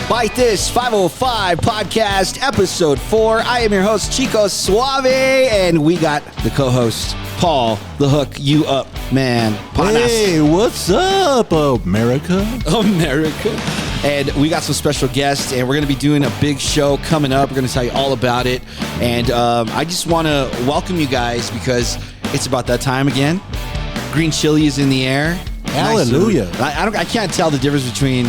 Bite This 505 podcast, episode 4. I am your host, Chico Suave, and we got the co-host, Paul, the hook you up, man. Panas. Hey, what's up, America? America. And we got some special guests, and we're going to be doing a big show coming up. We're going to tell you all about it. And I just want to welcome you guys because it's about that time again. Green chili is in the air. Hallelujah. Nice. I can't tell the difference between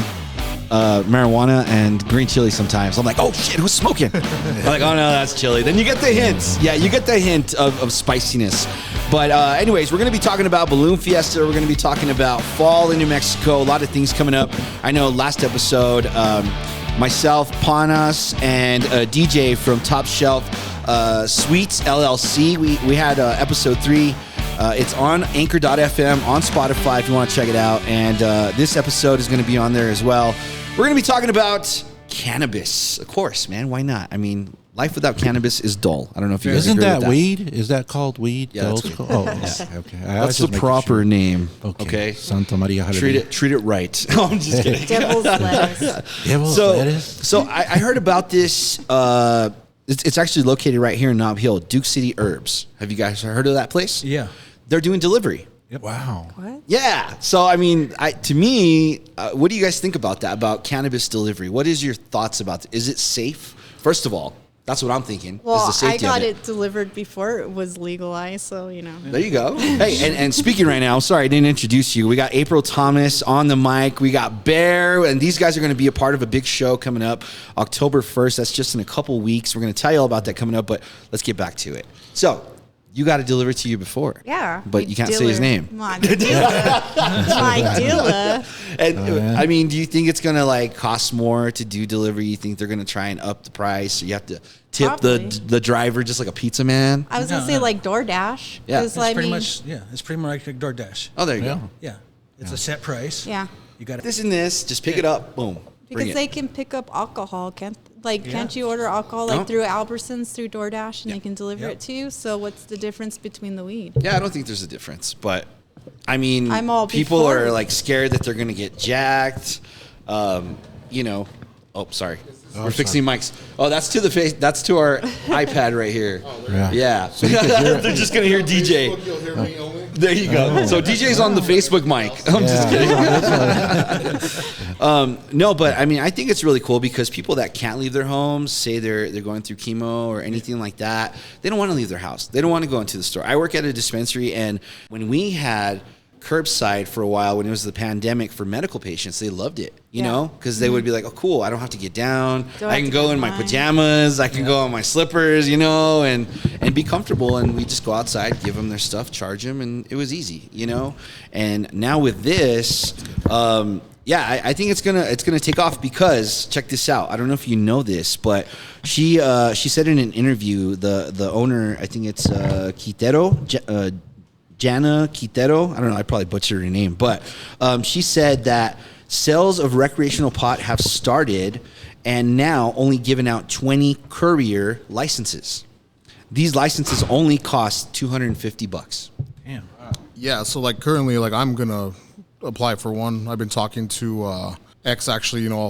marijuana and green chili sometimes. I'm like, oh shit, who's smoking? I'm like, oh no, that's chili. Then you get the hints. Yeah, you get the hint of spiciness. But anyways, we're going to be talking about Balloon Fiesta. We're going to be talking about fall in New Mexico. A lot of things coming up. I know last episode, myself, Panas, and a DJ from Top Shelf Sweets LLC. We had episode 3. It's on Anchor.fm, on Spotify if you want to check it out. And this episode is going to be on there as well. We're going to be talking about cannabis. Of course, man. Why not? I mean, life without cannabis is dull. I don't know if you guys agree with that. Weed? Is that called weed? Yeah, that's weed. Oh, yeah. Okay. That's the proper name. Okay. Santa Maria. Treat it right. No, I'm just kidding. Devil's lettuce. Devil's lettuce? So I heard about this. It's actually located right here in Nob Hill, Duke City Herbs. Have you guys heard of that place? Yeah. They're doing delivery. Yep. Wow. What? Yeah. So, I mean, to me, what do you guys think about that, about cannabis delivery? What is your thoughts about it? Is it safe? First of all, that's what I'm thinking. Well, is the safety I got of it delivered before it was legalized, so, you know. There you go. Hey, and speaking right now, I'm sorry I didn't introduce you. We got April Thomas on the mic. We got Bear, and these guys are going to be a part of a big show coming up October 1st. That's just in a couple weeks. We're going to tell you all about that coming up, but let's get back to it. So, you got to deliver to you before. Yeah. But you can't say his name. My dealer. My dealer. And I mean, do you think it's going to like cost more to do delivery? You think they're going to try and up the price? Or you have to tip the driver just like a pizza man? I was going to say like DoorDash. Yeah. It's pretty much like DoorDash. Oh, there you go. Yeah. It's a set price. Yeah. You got This and this, just pick it up, boom. Because they can pick up alcohol, can't you order alcohol through Albertsons, through DoorDash, and they can deliver it to you? So what's the difference between the weed? Yeah, I don't think there's a difference, but I mean, people before. are like scared that they're going to get jacked. You know, oh, sorry. We're fixing mics. Oh, that's to the face. That's to our iPad right here. Yeah. So they're just going to hear DJ. You'll hear me only. There you go. So DJ's on the Facebook mic. I'm just kidding. No, but I mean, I think it's really cool because people that can't leave their homes, say they're going through chemo or anything like that, they don't want to leave their house. They don't want to go into the store. I work at a dispensary, and when we had curbside for a while, when it was the pandemic for medical patients, they loved it, you know, because they would be like, oh, cool, I don't have to get down. I can go in my pajamas. I can go on my slippers, you know, and be comfortable. And we just go outside, give them their stuff, charge them. And it was easy, you know. And now with this, I think it's gonna take off because check this out. I don't know if you know this, but she said in an interview, the owner, I think it's Quintero, Jana Quintero, I don't know, I probably butchered her name, but she said that sales of recreational pot have started and now only given out 20 courier licenses. These licenses only cost $250. Damn. Yeah, so like currently, like I'm gonna apply for one. I've been talking to all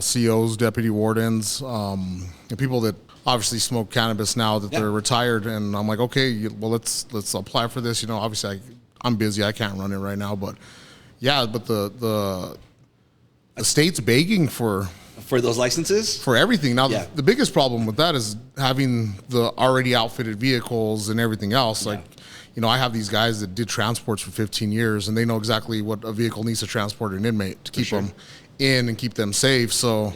COs, deputy wardens, and people that obviously smoke cannabis now that they're retired, and I'm like, okay, well let's apply for this. You know, obviously I'm busy, I can't run it right now, but the state's begging for those licenses, for everything. Now the biggest problem with that is having the already outfitted vehicles and everything else. Like, you know, I have these guys that did transports for 15 years, and they know exactly what a vehicle needs to transport an inmate to keep them in and keep them safe. So.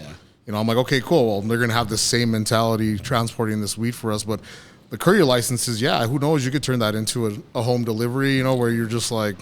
You know, I'm like, okay, cool. Well, they're going to have the same mentality transporting this weed for us. But the courier licenses, who knows? You could turn that into a home delivery, you know, where you're just like,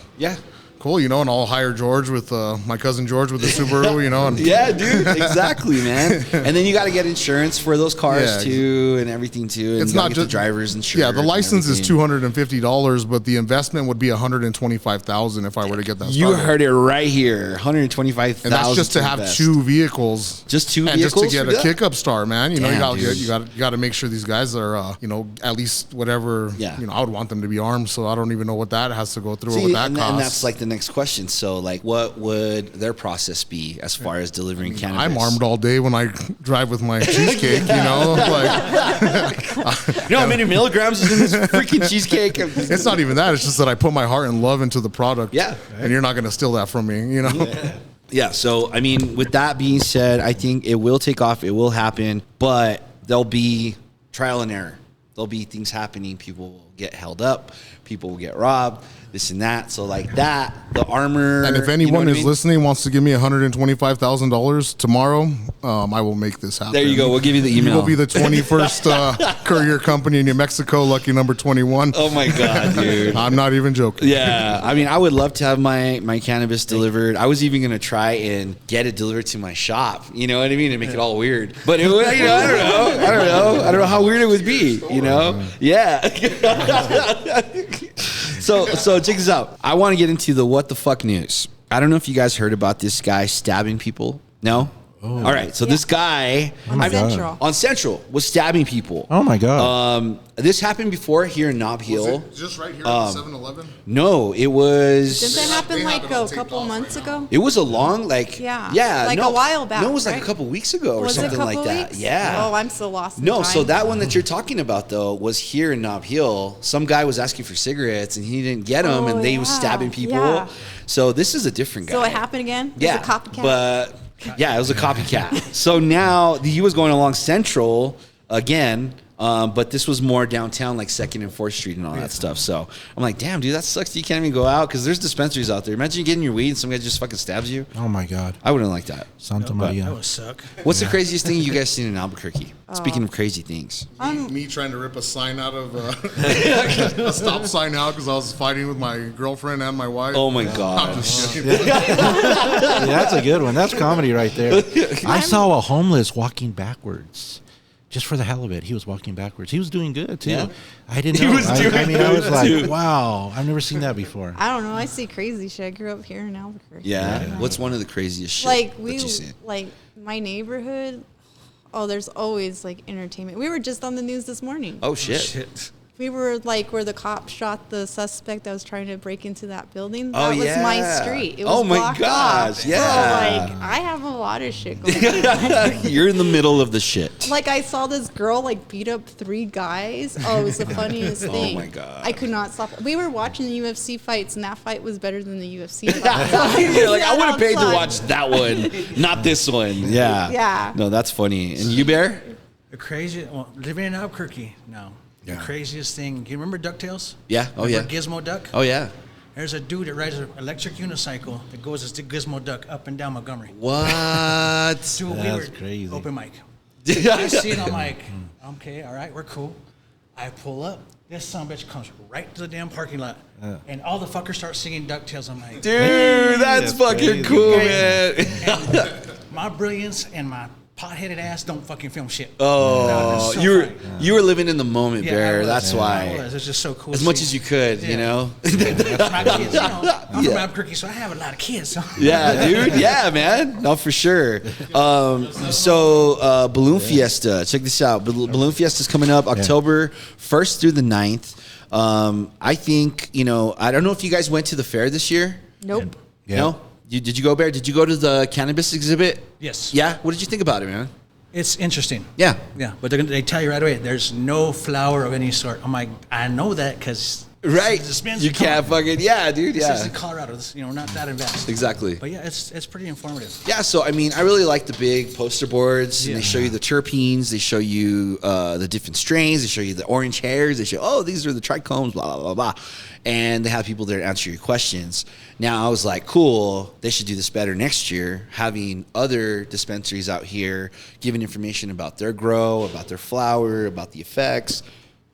cool, you know, and I'll hire George with my cousin George with the Subaru, you know. And yeah, dude, exactly, man. And then you got to get insurance for those cars too, and everything too. And it's not just the driver's insurance. Yeah, the license is $250, but the investment would be $125,000 if I were to get that. You heard it right here, $125,000. And that's just to have two vehicles, just two and vehicles, just to get a kick-up start, man. You know, you got to make sure these guys are, you know, at least whatever. You know, I would want them to be armed, so I don't even know what that has to go through or what that costs. And that's like the next question. So, like, what would their process be as far as delivering cannabis? I'm armed all day when I drive with my cheesecake, you know? Like, You know how many milligrams is in this freaking cheesecake? it's not even that. It's just that I put my heart and love into the product. Yeah. And you're not going to steal that from me, you know? Yeah, so, I mean, with that being said, I think it will take off. It will happen. But there'll be trial and error. There'll be things happening. People will get held up. People will get robbed. This and that. So, like that, the armor. And if anyone is listening wants to give me $125,000 tomorrow, I will make this happen. There you go. We'll give you the email. You will be the 21st courier company in New Mexico, lucky number 21. Oh, my God, dude. I'm not even joking. Yeah. I mean, I would love to have my cannabis delivered. I was even going to try and get it delivered to my shop. You know what I mean? And make it all weird. But, it would, you know, I don't know how weird it would be, you know? Yeah. So check this out. I want to get into the what the fuck news. I don't know if you guys heard about this guy stabbing people. No? Oh. All right. So this guy on Central was stabbing people. Oh my God. This happened before here in Nob Hill. Was it just right here at 7-Eleven? No, it was. Didn't that happen like a couple months ago? It was a long, like, like a while back. No, it was like right? a couple weeks ago or was something it a couple like that. weeks? Yeah. Oh, I'm so lost. In No, time. so that one that you're talking about though was here in Nob Hill. Some guy was asking for cigarettes and he didn't get them, and they was stabbing people. Yeah. So this is a different guy. So it happened again? Yeah, it was a copycat. But yeah, it was a copycat. So now he was going along Central again. But this was more downtown, like 2nd and 4th Street and all that stuff. So I'm like, damn, dude, that sucks. You can't even go out because there's dispensaries out there. Imagine you getting your weed and some guy just fucking stabs you. Oh my God. I wouldn't like that. Santa Maria. That would suck. What's the craziest thing you guys seen in Albuquerque? Speaking of crazy things. Me trying to rip a sign out of a stop sign out because I was fighting with my girlfriend and my wife. Oh my God. I'm just kidding. Yeah, that's a good one. That's comedy right there. I saw a homeless walking backwards. Just for the hell of it, he was walking backwards. He was doing good too. Yeah. I didn't know. I was like, wow, I've never seen that before. I don't know. I see crazy shit. I grew up here in Albuquerque. Yeah. What's one of the craziest shit like that you've seen? Like my neighborhood. Oh, there's always like entertainment. We were just on the news this morning. Oh shit. We were like where the cop shot the suspect that was trying to break into that building. That was my street. It was oh my blocked gosh, off. yeah. So like I have a lot of shit going on. You're in the middle of the shit. Like I saw this girl like beat up 3 guys. Oh, it was the funniest thing. Oh my God. I could not stop. We were watching the UFC fights and that fight was better than the UFC fight. So You're like, I would have paid to watch that one, not this one. Yeah. Yeah. No, that's funny. And you, Bear? The craziest, living in Albuquerque now. The craziest thing. Do you remember DuckTales? Yeah. Oh, remember yeah. Gizmo Duck? Oh, yeah. There's a dude that rides an electric unicycle that goes as the Gizmo Duck up and down Montgomery. What? Dude, That's crazy. Open mic. I see it, I'm like, okay, all right, we're cool. I pull up. This son of a bitch comes right to the damn parking lot. And all the fuckers start singing DuckTales. I'm like, dude, that's fucking cool, man. And my brilliance and my pot-headed ass don't fucking film shit. Oh, so you were living in the moment, Bear. That's why. It was just so cool. As much as you could, you know. My kids, you know, I'm from Albuquerque, so I have a lot of kids. So. Yeah, dude. Yeah, man. No, for sure. So Balloon Fiesta. Check this out. Balloon Fiesta is coming up October 1st through the 9th. I think, you know, I don't know if you guys went to the fair this year. Nope. Yeah. No? Did you go, Bear? Did you go to the cannabis exhibit? Yes. Yeah? What did you think about it, man? It's interesting. Yeah. Yeah, but they tell you right away, there's no flower of any sort. I'm like, I know that because Right. You can't fucking, yeah, dude, yeah. This is in Colorado, you know, not that advanced. Exactly. But yeah, it's pretty informative. Yeah, so I mean, I really like the big poster boards. And they show you the terpenes. They show you the different strains. They show you the orange hairs. They show, oh, these are the trichomes, blah, blah, blah, blah. And they have people there to answer your questions. Now, I was like, cool, they should do this better next year, having other dispensaries out here giving information about their grow, about their flower, about the effects.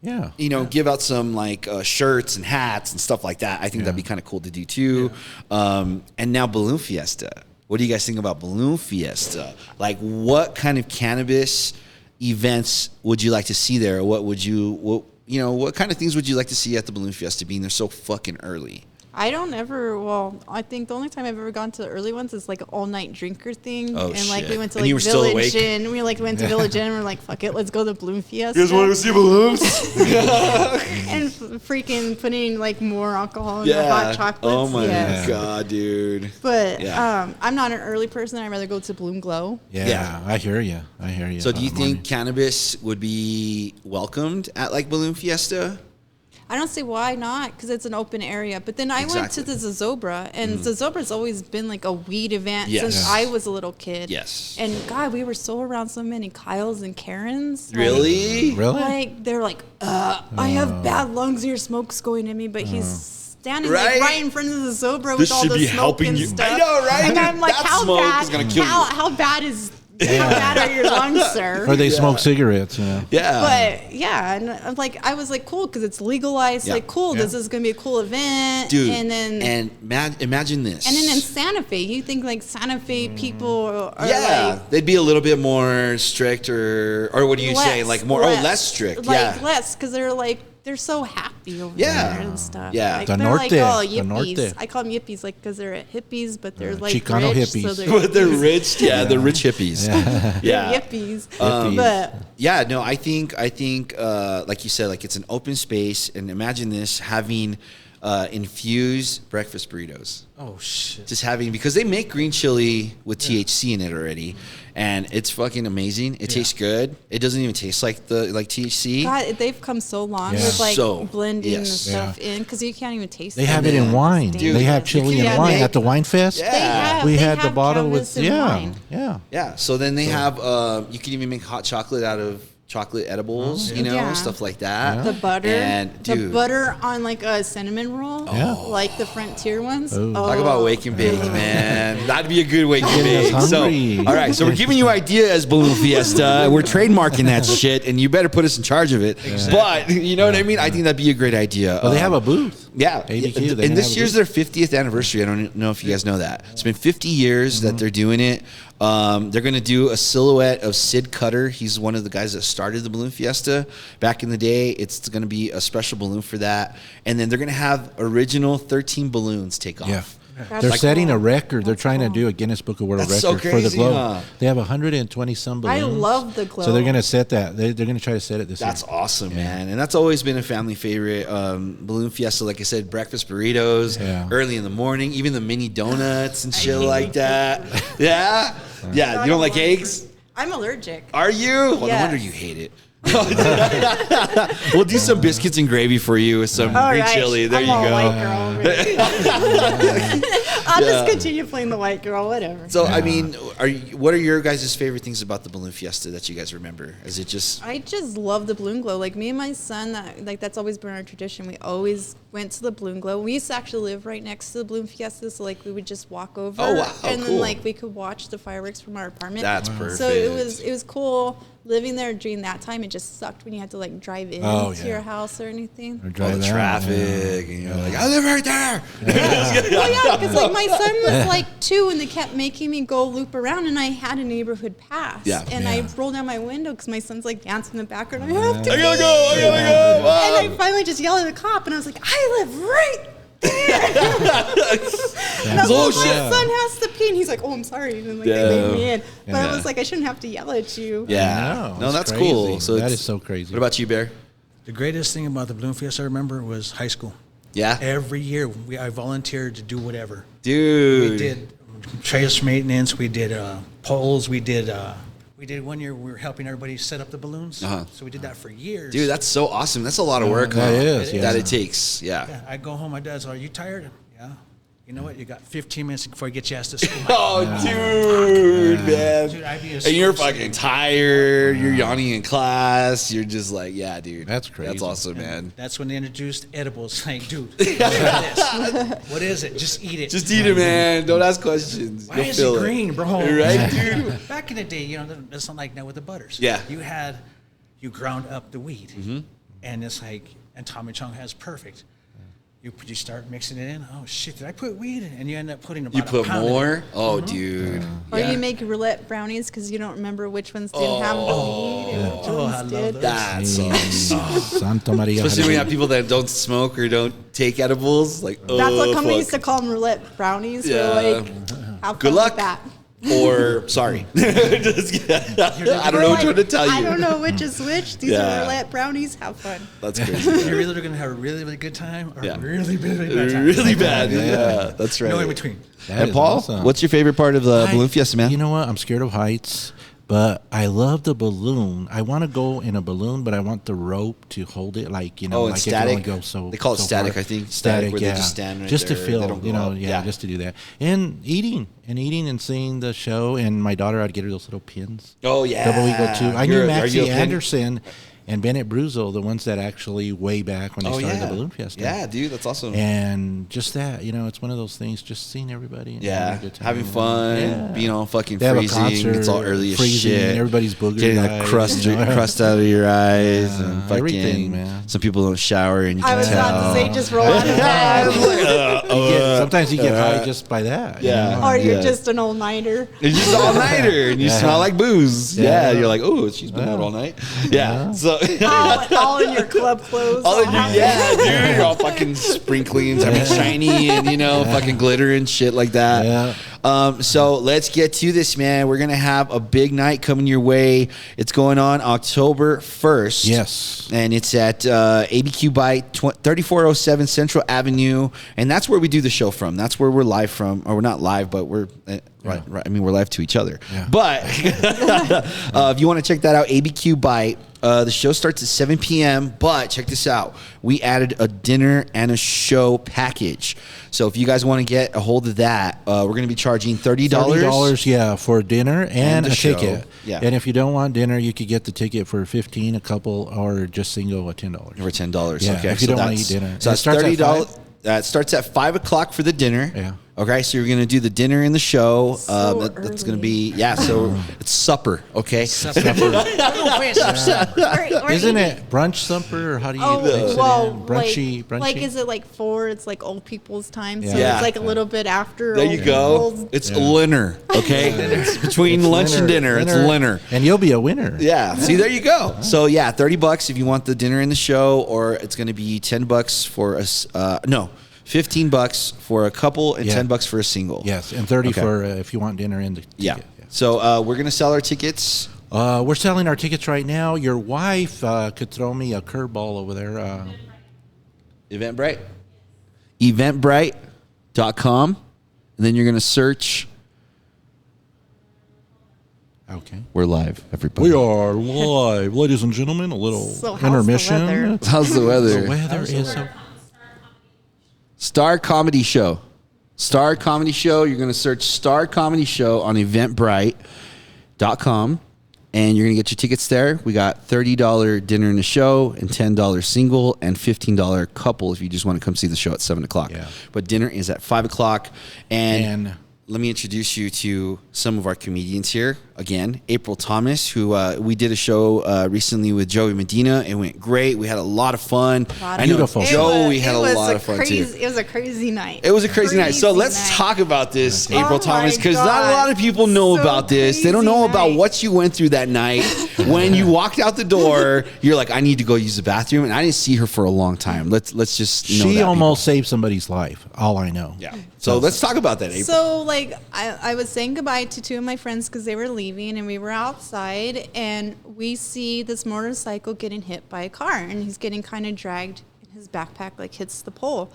Yeah. You know, give out some like shirts and hats and stuff like that. I think that'd be kind of cool to do too. And now Balloon Fiesta. What do you guys think about Balloon Fiesta? Like, what kind of cannabis events would you like to see there? What kind of things would you like to see at the Balloon Fiesta being there so fucking early? I don't ever. Well, I think the only time I've ever gone to the early ones is like an all-night drinker thing, Oh, and like shit. we went to And like you were still awake? Village Inn. We like went to Village Inn and we're like, fuck it, let's go to Bloom Fiesta. You guys want to see balloons? And freaking putting like more alcohol in the hot chocolates. Oh my Yes. god, dude. But Yeah. I'm not an early person. I'd rather go to Bloom Glow. Yeah, I hear you. So do you think cannabis would be welcomed at like Balloon Fiesta? I don't see why not, because it's an open area. But then I went to the Zozobra, and Zozobra's always been like a weed event since I was a little kid. Yes. And God, we were so around so many Kyles and Karens. Really? Really? Like they're like, I have bad lungs. Your smoke's going in me, but he's standing Right? like right in front of the Zobra This with all should the be smoke helping and you. stuff. I know, right? And I'm like, That how smoke bad? is gonna kill you. How bad is? How bad are your lungs, sir? Or they smoke cigarettes, you know. Yeah. But yeah, and I'm like, I was like, cool, because it's legalized. Yeah. Like, cool, this is gonna be a cool event, Dude, And then imagine this. And then in Santa Fe, you think like Santa Fe people are like they'd be a little bit more strict, or what do you say? Like more, less strict. Like less, because they're so happy over there and stuff. Yeah. Like, The they're like, norte, oh, the yippies. norte. I call them yippies, like, because they're hippies, but they're like Chicano rich, hippies. So But they're rich. Yeah, they're rich hippies. Yeah. they're yippies. Hippies. But Yeah, no, I think, like you said, like it's an open space, and imagine this having infused breakfast burritos. Oh shit! Just having, because they make green chili with THC in it already, and it's fucking amazing. It tastes good. It doesn't even taste like THC. God, they've come so long Yeah. with like So, blending the yes. stuff in, because you can't even taste They have it in wine. Dude, they have chili you and can't wine make- at the wine fest. Yeah. We They had the have bottle cannabis with and wine. Yeah, so then they have, you can even make hot chocolate out of chocolate edibles, you know, Yeah. stuff like that. The butter, And, the dude, butter on like a cinnamon roll, Yeah. like the Frontier ones. talk about wake and bake, man. That'd be a good wake and Getting bake. us So, hungry. all right, so we're giving you ideas, Balloon Fiesta. We're trademarking that shit, and you better put us in charge of it. But, you know what I mean? I think that'd be a great idea. Well, they have a booth. Yeah, ABQ, they and have this a year's booth. their 50th anniversary. I don't know if you guys know that. It's been 50 years that they're doing it. They're going to do a silhouette of Sid Cutter. He's one of the guys that started the Balloon Fiesta back in the day. It's going to be a special balloon for that. And then they're going to have original 13 balloons take off. Yeah. That's They're like setting cool. a record. They're That's trying to cool. do a Guinness Book of World That's so Records for the crazy, globe. huh? They have 120 some balloons. I love the glow. So they're going to set that. They're going to try to set it this That's year. awesome, man. And that's always been a family favorite. Balloon Fiesta, like I said, breakfast burritos early in the morning, even the mini donuts and shit like that. Yeah? Yeah. You don't like eggs? I'm allergic. Are you? Well, no Yes. wonder you hate it. We'll do some biscuits and gravy for you with some All green right. chili. There I'm you all go. white girl. I'll just continue playing the white girl, whatever. So, I mean, what are your guys' favorite things about the Balloon Fiesta that you guys remember? Is it just... I just love the balloon glow. Like me and my son, that's always been our tradition. We always went to the balloon glow. We used to actually live right next to the Balloon Fiesta, so like we would just walk over. Oh, wow, and cool. then like we could watch the fireworks from our apartment. That's perfect. So it was cool living there during that time. It just sucked when you had to like drive in to your house or anything. Or all drive the out, traffic, and you're like, I live right there. Well, yeah, because like my son was like 2, and they kept making me go loop around, and I had a neighborhood pass. Yeah. And I rolled down my window because my son's like dancing in the background. I have to. I gotta go. And I finally just yelled at the cop, and I was like, I live right there. And I was Oh, like, shit. my son has to pee, and he's like, oh, I'm sorry. And like, Yeah. they made me in. But Yeah. I was like, I shouldn't have to yell at you. Yeah. No, that's crazy. cool. So that it's- is so crazy. What about you, Bear? The greatest thing about the Balloon Fiesta I remember was high school. Yeah? Every year I volunteered to do whatever. Dude. We did trash maintenance. We did poles. We did 1 year we were helping everybody set up the balloons. Uh-huh. So we did that for years. Dude, that's so awesome. That's a lot of work. that huh? is, yeah. That it takes. Yeah. Yeah, I go home. My dad's like, "Are you tired?" Yeah. You know what? You got 15 minutes before I get you asked to school. Oh, dude, man. Dude, I'd be a And you're school fucking tired. You're yawning in class. You're just like, yeah, dude. That's crazy. That's awesome, man. That's when they introduced edibles. Like, dude, what is this? What is it? Just eat it. Just eat it, man. Don't ask questions. Why You'll is feel it green, bro? Right, dude? Back in the day, you know, it's not like now with the butters. Yeah. You ground up the weed, and it's like, and Tommy Chong has perfect. You start mixing it in. Oh shit! Did I put weed in? And you end up putting about You put a pound more? in. Oh, dude. Or you make roulette brownies because you don't remember which ones didn't have the weed and which I ones love did. those. That sucks. Santa Maria. Especially when you have people that don't smoke or don't take edibles. Like, That's what company fuck. used to call them roulette brownies. Yeah. We're like, have Good fun luck. with that. Or, sorry. I don't know which one to tell you. I don't know which is which. These Yeah. are roulette brownies. Have fun. That's crazy. You're either gonna have a really, really good time or Yeah. really, really bad time. Really bad. Yeah, that's right. No in between. That And is Paul, awesome. what's your favorite part of the balloon fiesta, man? You know what? I'm scared of heights, but I love the balloon. I want to go in a balloon, but I want the rope to hold it, like and like static. it can only go so. They call it so static, far. I think. Static, where they just stand right just there. to They feel, don't go up. Yeah. just to do that, and eating and seeing the show. And my daughter, I'd get her those little pins. Oh, yeah. Double Eagle too. I Are knew you a Maxie pin? Anderson and Bennett Bruzo, the ones that actually way back when they started the balloon fiesta. Yeah, dude, that's awesome. And just that, it's one of those things. Just seeing everybody. And Yeah, having a good time. having fun, Yeah. fucking They have a freezing. concert, It's all early as freezing, shit. everybody's boogered getting the eyes, crust you know. crust out of your eyes and fucking. everything, man. Some people don't shower, and you I can was tell. about to say, just roll out of bed. Sometimes you get high just by that. yeah. Or you're Yeah. just an all-nighter. It's just all nighter, and you smell like booze. Yeah, Yeah. you're like, oh, she's been out all night. Yeah, so all in your club clothes. all in your, happy. yeah, dude, you're all fucking sprinklings, shiny, and fucking glitter and shit like that. Yeah. So let's get to this, man. We're gonna have a big night coming your way. It's going on October 1st. Yes. And it's at ABQ Bite, 3407 Central Avenue, and that's where we do the show from. That's where we're live from, or we're not live, but we're right. I mean, we're live to each other. Yeah. But if you want to check that out, ABQ Bite. The show starts at 7 p.m., but check this out. We added a dinner and a show package. So if you guys want to get a hold of that, we're going to be charging $30. $30, yeah, for dinner and the a show. ticket. Yeah. And if you don't want dinner, you could get the ticket for $15, a couple, or just single at $10. For $10. Yeah, Okay. if you don't wanna that's- eat dinner. So It that's starts at $30. 5? It starts at 5 o'clock for the dinner. Yeah. Okay, so you're going to do the dinner and the show. So That's going to early. be, so it's supper, okay? Isn't it brunch supper, or how do you mix it well, in? Brunchy, like is it like 4? It's like old people's time, so Yeah. it's like a little bit after. There you old go. people's- It's dinner, okay? It's between It's lunch and dinner. It's dinner. And you'll be a winner. Yeah. See, there you go. So yeah, $30 if you want the dinner and the show, or it's going to be $10 for us. No, $15 for a couple and Yeah. $10 for a single. Yes, and 30 Okay. for if you want dinner and the ticket. Yeah. So we're going to sell our tickets. We're selling our tickets right now. Your wife could throw me a curveball over there. Eventbrite. Eventbrite.com. And then you're going to search. Okay. We're live, everybody. We are live, ladies and gentlemen. A little So how's the intermission. weather? How's the weather? The weather is so. Star Comedy Show. Star Comedy Show. You're going to search Star Comedy Show on Eventbrite.com. And you're going to get your tickets there. We got $30 dinner and a show, and $10 single, and $15 couple if you just want to come see the show at 7 o'clock. Yeah. But dinner is at 5 o'clock. And And let me introduce you to some of our comedians here. Again, April Thomas, who we did a show recently with Joey Medina. It went great. We had a lot of fun. Lot of I know Beautiful. It Joey was- had it a was lot of fun crazy, too. It was a crazy night. It was a crazy night. So let's night. talk about this, Oh April my Thomas, because not a God. lot of people know So about this. They don't know crazy about night. what you went through that night. When you walked out the door, you're like, I need to go use the bathroom, and I didn't see her for a long time. Let's just know she that, almost saved somebody's life. All I know. people. Yeah. So let's talk about that, April. So, like, I was saying goodbye to 2 of my friends because they were leaving, and we were outside, and we see this motorcycle getting hit by a car, and he's getting kind of dragged, and his backpack, like, hits the pole.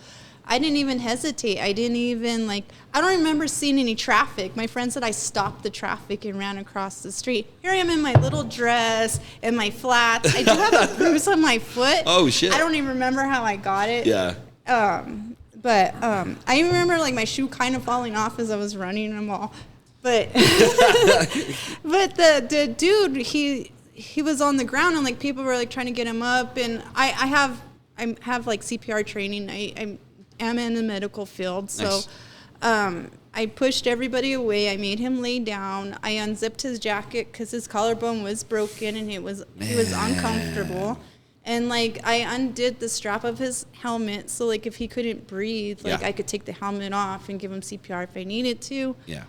I didn't even hesitate. I didn't even, I don't remember seeing any traffic. My friend said I stopped the traffic and ran across the street. Here I am in my little dress and my flats. I do have a bruise on my foot. Oh, shit. I don't even remember how I got it. Yeah. But I even remember like my shoe kind of falling off as I was running them all. But but the dude he was on the ground and like people were like trying to get him up, and I have like CPR training. I am in the medical field, so Nice. I pushed everybody away. I made him lay down. I unzipped his jacket because his collarbone was broken and he was uncomfortable. And like I undid the strap of his helmet, so like if he couldn't breathe, like Yeah. I could take the helmet off and give him CPR if I needed to. Yeah.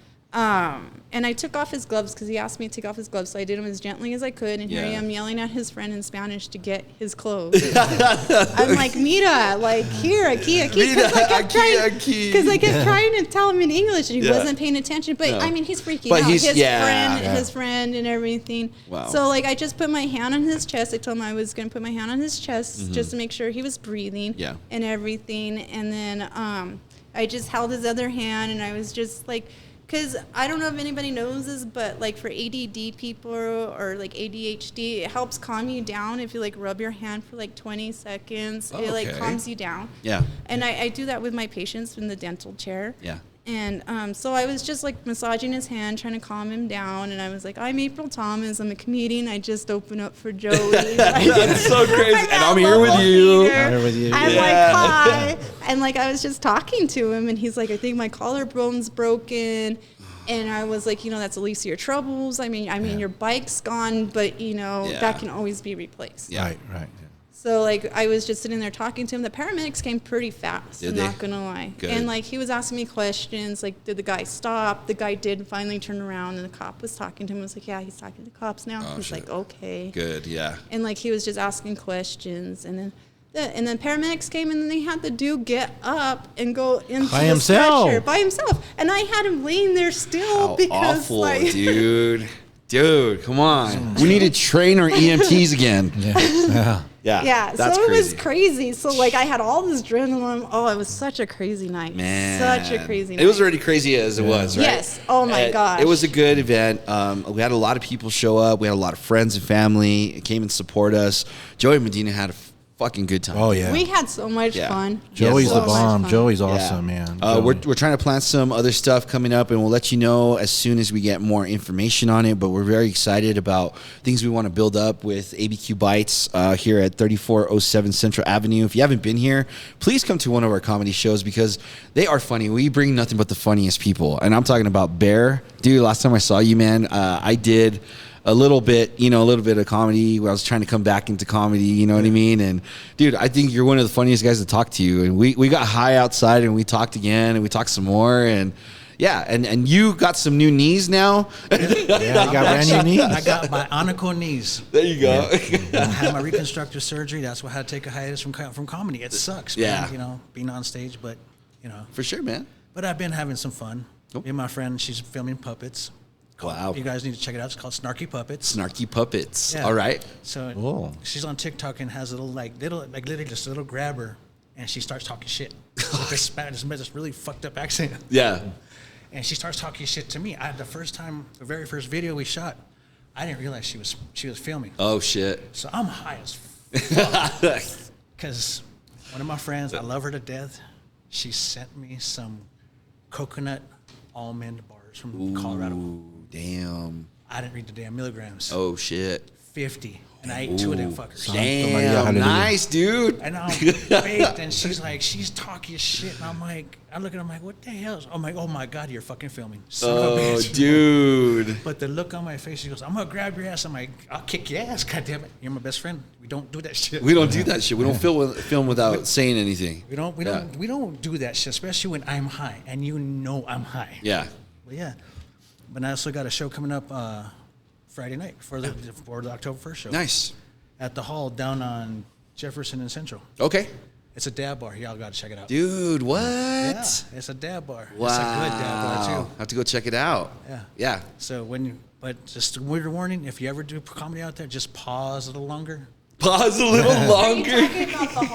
And I took off his gloves because he asked me to take off his gloves, so I did them as gently as I could. And here I Yeah. am yelling at his friend in Spanish to get his clothes. I'm like, Mira, like here, aquí, because I kept trying to tell him in English, and he wasn't paying attention. But No. I mean, he's freaking But out. he's- His friend, and everything. Wow. So like, I just put my hand on his chest. I told him I was going to put my hand on his chest just to make sure he was breathing. Yeah. And everything, and then I just held his other hand, and I was just like. Because I don't know if anybody knows this, but like for ADD people or like ADHD, it helps calm you down if you like rub your hand for like 20 seconds. Oh, it like okay. calms you down. Yeah. And I do that with my patients in the dental chair. Yeah. And so I was just like massaging his hand, trying to calm him down. And I was like, I'm April Thomas. I'm a comedian. I just opened up for Joey. That's so crazy. And I'm here with you. I'm here with you. I'm Yeah. like, hi. And like, I was just talking to him, and he's like, I think my collarbone's broken. And I was like, that's the least of your troubles. I mean, your bike's gone, but Yeah. that can always be replaced. Yeah. Right. Yeah. So like, I was just sitting there talking to him. The paramedics came pretty fast. Did I'm they? not gonna lie. Good. And like, he was asking me questions. Like, did the guy stop? The guy did finally turn around, and the cop was talking to him. I was like, yeah, he's talking to the cops now. Oh, He's shit. like, okay. Good. Yeah. And like, he was just asking questions, and then. And then paramedics came, and then they had the dude get up and go into By the himself. stretcher by himself. And I had him laying there still How because, awful, like, dude, come on. We need to train our EMTs again. Yeah. Yeah. yeah. That's So it crazy. was crazy. So like, I had all this adrenaline. Oh, it was such a crazy night. Man. Such a crazy night. It was already crazy as it was, right? Yes. Oh my gosh. It was a good event. We had a lot of people show up. We had a lot of friends and family came and support us. Joey Medina had a fucking good time. Oh yeah. We had so much Yeah. fun. Joey's So the much bomb. fun. Joey's Yeah. awesome, man. We're Joey. trying to plan some other stuff coming up, and we'll let you know as soon as we get more information on it. But we're very excited about things we want to build up with ABQ Bites here at 3407 Central Avenue. If you haven't been here, please come to one of our comedy shows because they are funny. We bring nothing but the funniest people, and I'm talking about Bear. Dude, last time I saw you, man, I did a little bit of comedy where I was trying to come back into comedy, you know what I mean? And dude, I think you're one of the funniest guys to talk to you. And we got high outside and we talked again and we talked some more. And yeah, and you got some new knees now. Yeah, you got brand new knees. I got bionicle knees. There you go. I had my reconstructive surgery. That's why I had to take a hiatus from comedy. It sucks, Yeah. man, being on stage, but, For sure, man. But I've been having some fun. Cool. Me and my friend, she's filming puppets. Wow. You guys need to check it out. It's called Snarky Puppets. Snarky Puppets. Yeah. All right. So Cool. she's on TikTok and has a little literally just a little grabber, and she starts talking shit with this Spanish, this really fucked up accent. Yeah. And she starts talking shit to me. The very first video we shot, I didn't realize she was filming. Oh, shit. So I'm high as fuck. Because one of my friends, I love her to death, she sent me some coconut almond bars from Colorado. Ooh, damn. I didn't read the damn milligrams. Oh, shit. 50. And I ate 2 of them fuckers. Maria, Damn. hallelujah. Nice, dude. And I'm baked, and she's talking shit, and I'm like, I look at her, I'm like, what the hell? I'm like, oh my God, you're fucking filming. Son of a Oh, bitch. dude. But the look on my face, she goes, I'm gonna grab your ass. I'm like, I'll kick your ass, goddammit. You're my best friend. We don't do that shit. We don't do that shit. We don't film without saying anything. We don't do that shit, especially when I'm high, and I'm high. Yeah. But yeah. But I also got a show coming up Friday night for the October 1st show. Nice. At the hall down on Jefferson and Central. Okay. It's a dab bar. Y'all got to check it out. Dude, what? Yeah, it's a dab bar. Wow. It's a good dab bar too. Have to go check it out. Yeah. Yeah. So but just a weird warning, if you ever do comedy out there, just pause a little longer. Pause a little Are you longer. talking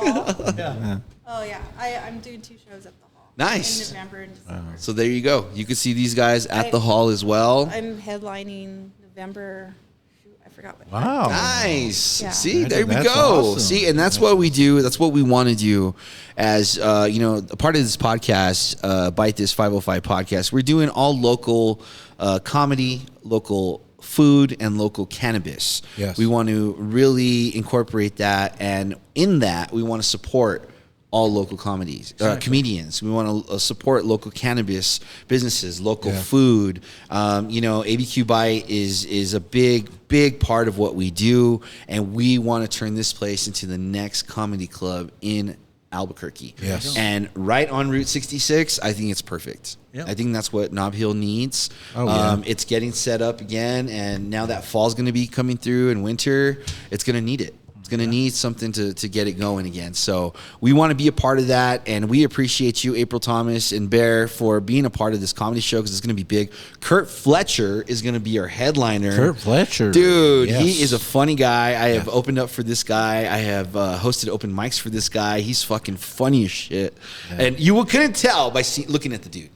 about the hall? Yeah. Oh yeah, I'm doing 2 shows at the hall. Nice. In November and December. So there you go. You can see these guys at the hall as well. I'm headlining November. Shoot, I forgot what. Wow. Nice. Yeah. See, That's- there we that's go. awesome. See, and that's what we do. That's what we want to do as, a part of this podcast, Bite This 505 podcast. We're doing all local comedy, local food, and local cannabis. Yes. We want to really incorporate that. And in that, we want to support all local comedies, comedians. We want to support local cannabis businesses, local food. ABQ Bite is a big part of what we do, and we want to turn this place into the next comedy club in Albuquerque. Yes. And right on Route 66, I think it's perfect. Yep. I think that's what Nob Hill needs. It's getting set up again, and now that fall's going to be coming through and winter, it's going to need it. It's going to need something to get it going again. So we want to be a part of that, and we appreciate you, April Thomas and Bear, for being a part of this comedy show because it's going to be big. Kurt Fletcher is going to be our headliner. Kurt Fletcher. Dude, Yes. he is a funny guy. I have opened up for this guy. I have hosted open mics for this guy. He's fucking funny as shit. Yeah. And you couldn't tell by looking at the dude.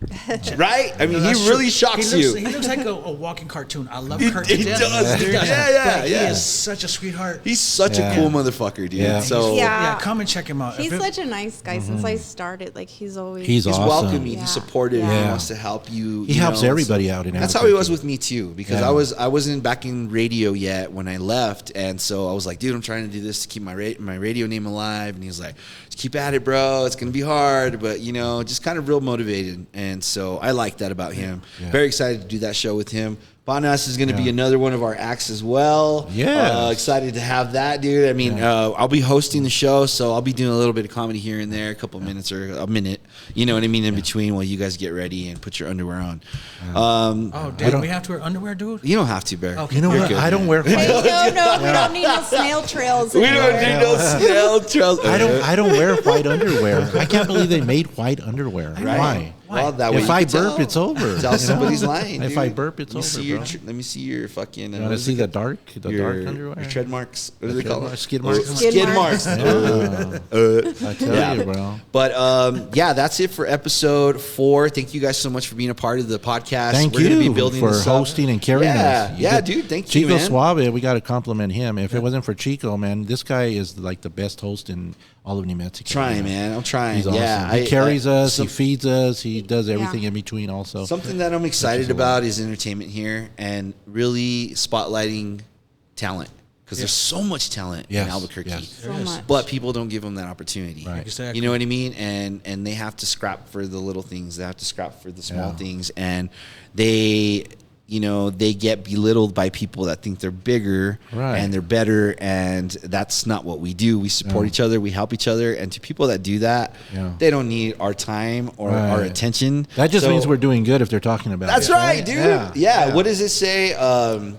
Right? I mean, he really shocks you. He looks like a walking cartoon. I love Kurt to He death. does, dude. Yeah. He is such a sweetheart. He's such a cool motherfucker, dude. Yeah. So Yeah. Come and check him out. He's such a nice guy since I started. Like he's always He's he's awesome. welcoming. Yeah. He's supportive. Yeah. He wants to help you. He helps everybody out in That's how he Albuquerque. was with me too. Because I wasn't back in radio yet when I left, and so I was like, dude, I'm trying to do this to keep my radio name alive. And he's like, just keep at it, bro. It's gonna be hard, but just kind of real motivated. And so I like that about him. Yeah. Very excited to do that show with him. Banas is going to be another one of our acts as well. Yeah. Excited to have that, dude. I mean, I'll be hosting the show, so I'll be doing a little bit of comedy here and there, a couple minutes or a minute, you know what I mean, in between while you guys get ready and put your underwear on. Damn, we have to wear underwear, dude? You don't have to, Bear. Okay. You know You're what? good, I don't man. wear. Hey, no, we don't need no snail trails. We don't need no snail trails. I don't wear white underwear. I can't believe they made white underwear. Right. Why? Well, that way If you I can burp, tell. it's over. Tell You somebody's know? lying. If dude. I burp, it's Let me over, see bro. let me see your fucking. You want to see the dark Your underwear? tread marks. What do they call it? Skid marks. Skid marks. I tell you, bro. But that's it for episode 4. Thank you guys so much for being a part of the podcast. Thank We're gonna you be building for this up. hosting and carrying us. You Yeah, did- dude. Thank you, Chico man. Suave, we got to compliment him. If it wasn't for Chico, man, this guy is like the best host in all of New Mexico. Trying, man. I'm trying. He's awesome. Yeah, He carries us. some- He feeds us. He does everything in between. Also, Something that I'm excited about is entertainment here and really spotlighting talent because there's so much talent in Yes, Albuquerque. yes. So much. But people don't give them that opportunity. Right. Exactly. You know what I mean? And they have to scrap for the little things. They have to scrap for the small things. And they get belittled by people that think they're bigger Right. and they're better. And that's not what we do. We support each other. We help each other. And to people that do that, they don't need our time or our attention. that just So- means we're doing good if they're talking about That's it. right, dude. Yeah. Yeah. What does it say?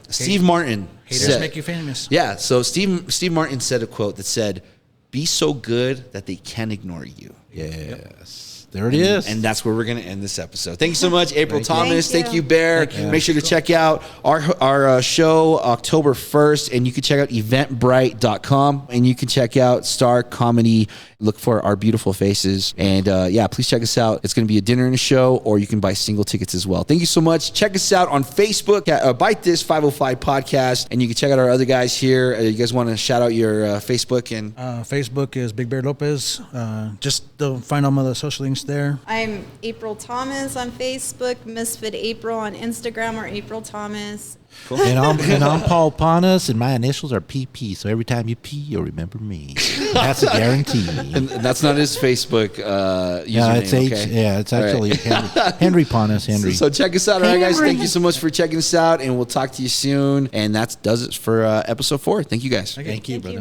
Steve Martin Haters said, make you famous. yeah. So Steve Martin said a quote that said, "Be so good that they can ignore you." Yes. There it is. And that's where we're going to end this episode. Thank you so much, April Thomas. Thank Thank you. you, Bear. Make sure to check out our show October 1st, and you can check out eventbrite.com, and you can check out Star Comedy. Look for our beautiful faces. And please check us out. It's going to be a dinner and a show, or you can buy single tickets as well. Thank you so much. Check us out on Facebook at Bite This 505 Podcast, and you can check out our other guys here. You guys want to shout out your Facebook? And Facebook is Big Bear Lopez. Just find all my other social links there. I'm April Thomas on Facebook, Misfit April on Instagram, or April Thomas. And I'm Paul Panas, and my initials are PP. So every time you pee, you'll remember me. That's a guarantee. and that's not his Facebook username. Yeah, it's okay? it's actually Henry Panas. Henry. So check us out, all right, guys. Henry. Thank you so much for checking us out, and we'll talk to you soon. And that does it for episode 4. Thank you, guys. Thank you, brother.